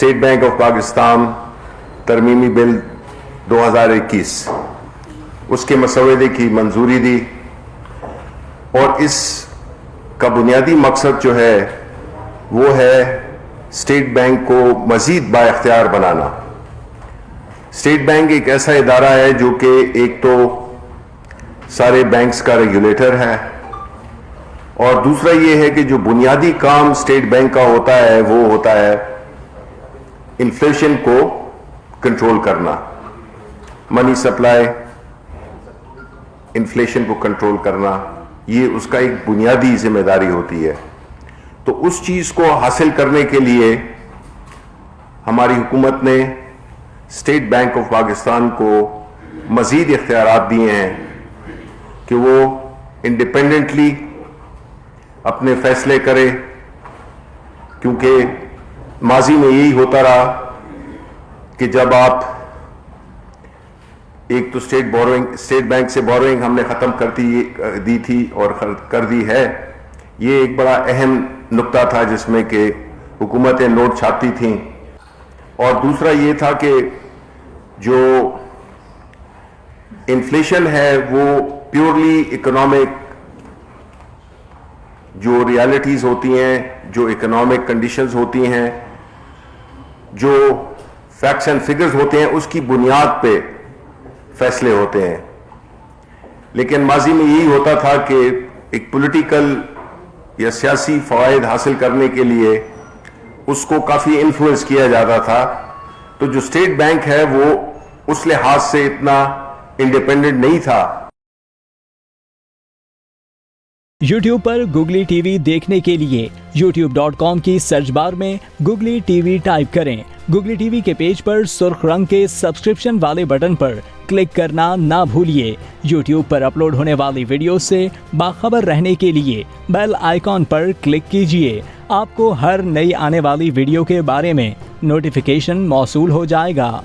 State bank of Pakistan ترمیمی بل 2021 اس کے مسودے کی منظوری دی، اور اس کا بنیادی مقصد جو ہے وہ ہے اسٹیٹ بینک کو مزید با اختیار بنانا۔ اسٹیٹ بینک ایک ایسا ادارہ ہے جو کہ ایک تو سارے بینکس کا ریگولیٹر ہے، اور دوسرا یہ ہے کہ جو بنیادی کام اسٹیٹ بینک کا ہوتا ہے وہ ہوتا ہے انفلیشن کو کنٹرول کرنا، منی سپلائی، انفلیشن کو کنٹرول کرنا، یہ اس کا ایک بنیادی ذمہ داری ہوتی ہے۔ تو اس چیز کو حاصل کرنے کے لیے ہماری حکومت نے اسٹیٹ بینک آف پاکستان کو مزید اختیارات دیے ہیں کہ وہ انڈیپینڈنٹلی اپنے فیصلے کرے، کیونکہ ماضی میں یہی ہوتا رہا کہ جب آپ ایک تو اسٹیٹ بینک سے بوروئنگ ہم نے ختم دی تھی اور کر دی ہے، یہ ایک بڑا اہم نقطہ تھا جس میں کہ حکومتیں نوٹ چھاپتی تھیں، اور دوسرا یہ تھا کہ جو انفلیشن ہے وہ پیورلی اکنامک جو ریالٹیز ہوتی ہیں، جو اکنامک کنڈیشنز ہوتی ہیں، جو فیکٹس اینڈ فگرز ہوتے ہیں، اس کی بنیاد پہ فیصلے ہوتے ہیں۔ لیکن ماضی میں یہی ہوتا تھا کہ ایک پولیٹیکل یا سیاسی فوائد حاصل کرنے کے لیے اس کو کافی انفلوئنس کیا جاتا تھا، تو جو اسٹیٹ بینک ہے وہ اس لحاظ سے اتنا انڈیپینڈنٹ نہیں تھا۔ یوٹیوب پر گوگلی ٹی وی دیکھنے کے لیے youtube.com کی سرچ بار میں گوگلی ٹی وی ٹائپ کریں۔ گوگلی ٹی وی کے پیج پر سرخ رنگ کے سبسکرپشن والے بٹن پر کلک کرنا نہ بھولیے۔ یوٹیوب پر اپلوڈ ہونے والی ویڈیو سے باخبر رہنے کے لیے بیل آئیکن پر کلک کیجیے۔ آپ کو ہر نئی آنے والی ویڈیو کے بارے میں نوٹیفیکیشن موصول ہو جائے گا۔